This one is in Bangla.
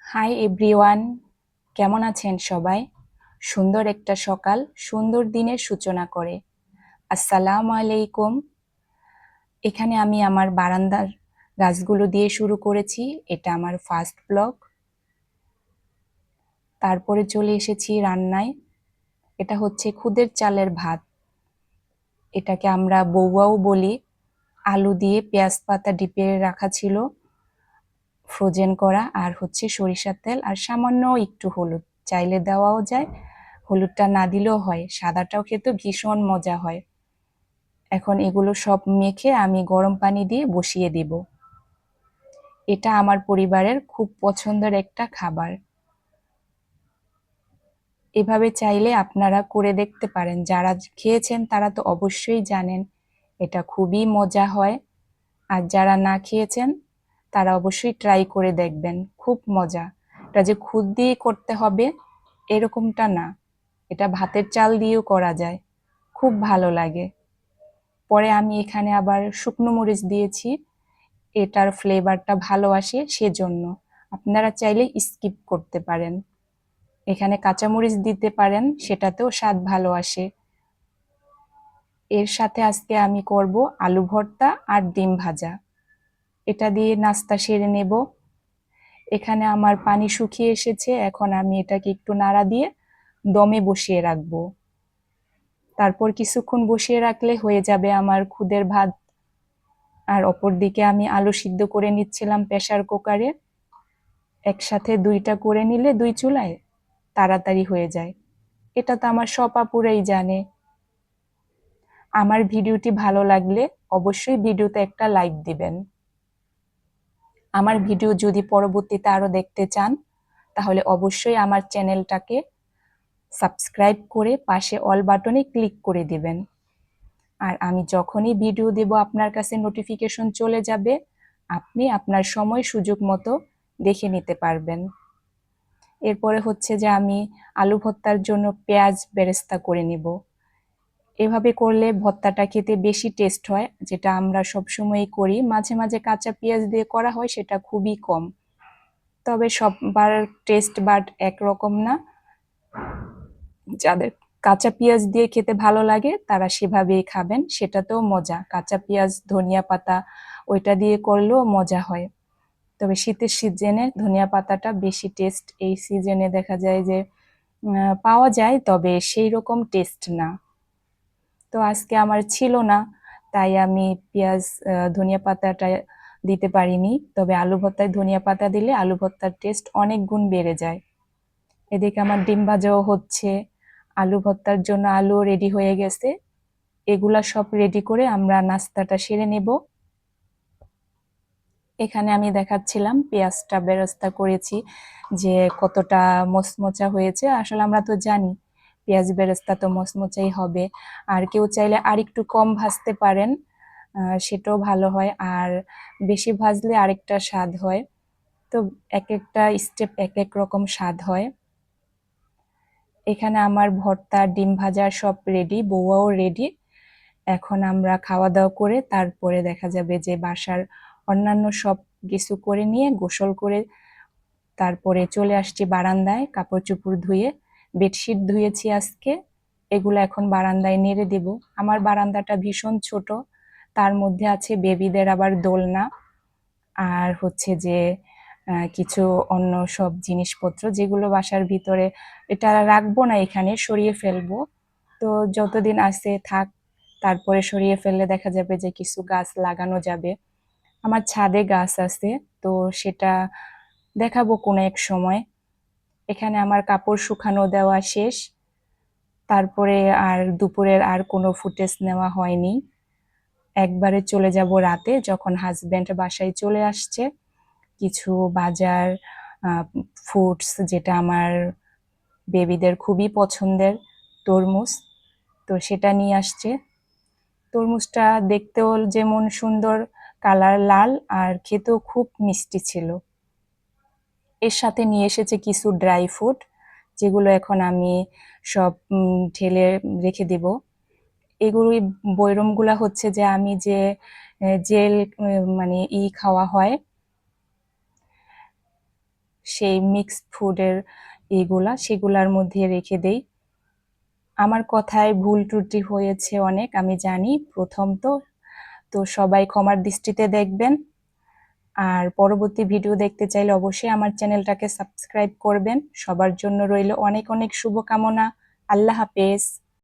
হাই এভরিওয়ান, কেমন আছেন সবাই? সুন্দর একটা সকাল সুন্দর দিনের সূচনা করে। আসসালামু আলাইকুম। এখানে আমি আমার বারান্দার গাছগুলো দিয়ে শুরু করেছি। এটা আমার ফার্স্ট ব্লগ। তারপরে চলে এসেছি রান্নায়। এটা হচ্ছে খুদের চালের ভাত। এটাকে আমরা বৌয়াও বলি। আলু দিয়ে পেঁয়াজ পাতা ডিপে রাখা ছিল, ফ্রোজেন করা, আর হচ্ছে সরিষার তেল আর সামান্য একটু হলুদ। চাইলে দেওয়াও যায়, হলুদটা না দিলেও হয়, সাদাটাও খেতে ভীষণ মজা হয়। এখন এগুলো সব মেখে আমি গরম পানি দিয়ে বসিয়ে দিব। এটা আমার পরিবারের খুব পছন্দের একটা খাবার। এভাবে চাইলে আপনারা করে দেখতে পারেন। যারা খেয়েছেন তারা তো অবশ্যই জানেন এটা খুবই মজা হয়, আর যারা না খেয়েছেন তারা অবশ্যই ট্রাই করে দেখবেন, খুব মজা। এটা যে খুদ দিয়ে করতে হবে এরকমটা না, এটা ভাতের চাল দিয়েও করা যায়, খুব ভালো লাগে। পরে আমি এখানে আবার শুকনো মরিচ দিয়েছি, এটার ফ্লেভারটা ভালো আসে সেজন্য। আপনারা চাইলে স্কিপ করতে পারেন, এখানে কাঁচামরিচ দিতে পারেন, সেটাতেও স্বাদ ভালো আসে। এর সাথে আজকে আমি করব আলু ভর্তা আর ডিম ভাজা। এটা দিয়ে নাস্তা সেরে নেব। এখানে আমার পানি শুকিয়ে এসেছে, এখন আমি এটাকে একটু নাড়া দিয়ে দমে বসিয়ে রাখবো। তারপর কিছুক্ষণ বসিয়ে রাখলে হয়ে যাবে আমার খুদের ভাত। আর অপর দিকে আমি আলু সিদ্ধ করে নিচ্ছিলাম প্রেসার কুকারে। একসাথে দুইটা করে নিলে দুই চুলায় তাড়াতাড়ি হয়ে যায়। এটা তো আমার সব আপুরাই জানে। আমার ভিডিওটি ভালো লাগলে অবশ্যই ভিডিওতে একটা লাইক দিবেন। আমার ভিডিও যদি পরবর্তীতে আরো দেখতে চান তাহলে অবশ্যই আমার চ্যানেলটাকে সাবস্ক্রাইব করে পাশে অল বাটনে ক্লিক করে দিবেন। আর আমি যখনই ভিডিও দেব আপনার কাছে নোটিফিকেশন চলে যাবে, আপনি আপনার সময় সুযোগ মতো দেখে নিতে পারবেন। এরপরে হচ্ছে যে আমি আলু ভর্তার জন্য পেঁয়াজ বেরেস্তা করে নিব। এভাবে করলে ভর্তাটা খেতে বেশি টেস্ট হয়, যেটা আমরা সবসময়ই করি। মাঝে মাঝে কাঁচা পেঁয়াজ দিয়ে করা হয়, সেটা খুবই কম। তবে সববার টেস্ট বাট একরকম না। যাদের কাঁচা পেঁয়াজ দিয়ে খেতে ভালো লাগে তারা সেভাবেই খাবেন, সেটাতেও মজা। কাঁচা পেঁয়াজ ধনিয়া পাতা ওইটা দিয়ে করলেও মজা হয়। তবে শীতের সিজনে ধনিয়া পাতাটা বেশি টেস্ট। এই সিজনে দেখা যায় যে পাওয়া যায়, তবে সেই রকম টেস্ট না। তো আজকে আমার ছিল না, তাই আমি পেঁয়াজ ধনিয়া পাতাটা দিতে পারিনি। তবে আলু ভর্তায় ধনিয়া পাতা দিলে আলু ভর্তার টেস্ট অনেক গুণ বেড়ে যায়। এদিকে আমার ডিম ভাজাও হচ্ছে, আলু ভর্তার জন্য আলু রেডি হয়ে গেছে। এগুলা সব রেডি করে আমরা নাস্তাটা সেরে নেব। এখানে আমি দেখাচ্ছিলাম পেঁয়াজটা বেরেস্তা করেছি যে কতটা মচমচা হয়েছে। আসলে আমরা তো জানি পেঁয়াজ বেরেস্তা তো মচমচাই হবে। আর কেউ চাইলে আর একটু কম ভাজতে পারেন, সেটাও ভালো হয়। আর বেশি ভাজলে আরেকটা স্বাদ হয়। তো এক একটা স্টেপ এক এক রকম স্বাদ হয়। এখানে আমার ভর্তা ডিম ভাজা সব রেডি, বউয়াও রেডি। এখন আমরা খাওয়া দাওয়া করে তারপরে দেখা যাবে যে বাসার অন্যান্য সব কিছু করে নিয়ে গোসল করে তারপরে চলে আসছি বারান্দায় কাপড় চোপড় ধুয়ে। বেডশিট ধুয়েছি আজকে, এগুলো এখন বারান্দায় নেড়ে দেব। আমার বারান্দাটা ভীষণ ছোট, তার মধ্যে আছে বেবিদের আবার দোলনা, আর হচ্ছে যে কিছু অন্য সব জিনিসপত্র যেগুলো বাসার ভিতরে এটা রাখবো না, এখানে সরিয়ে ফেলবো। তো যতদিন আছে থাক, তারপরে সরিয়ে ফেললে দেখা যাবে যে কিছু গাছ লাগানো যাবে। আমার ছাদে গাছ আছে, তো সেটা দেখাবো কোনো এক সময়। এখানে আমার কাপড় শুকানো দেওয়া শেষ, তারপরে আর দুপুরের আর কোনো ফুটেজ নেওয়া হয়নি। একবারে চলে যাব রাতে, যখন হাজবেন্ড বাসায় চলে আসছে। কিছু বাজার ফ্রুটস, যেটা আমার বেবিদের খুবই পছন্দের, তরমুজ, তো সেটা নিয়ে আসছে। তরমুজটা দেখতেও যেমন সুন্দর, কালার লাল, আর খেতেও খুব মিষ্টি ছিল। এর সাথে নিয়ে এসেছে কিছু ড্রাই ফ্রুট, যেগুলো এখন আমি সব ঢেলে রেখে দেব। এগুলোই বৈরমগুলা হচ্ছে যে আমি যে জেল মানে খাওয়া হয় সেই মিক্সড ফুডের সেগুলার মধ্যে রেখে দেই। আমার কথায় ভুল ত্রুটি হয়েছে অনেক, আমি জানি, প্রথম তো। তো সবাই ক্ষমার দৃষ্টিতে দেখবেন। আর পরবর্তী ভিডিও দেখতে চাইলে অবশ্যই আমার চ্যানেলটাকে সাবস্ক্রাইব করবেন। সবার জন্য রইল অনেক অনেক শুভকামনা। আল্লাহ হাফেজ।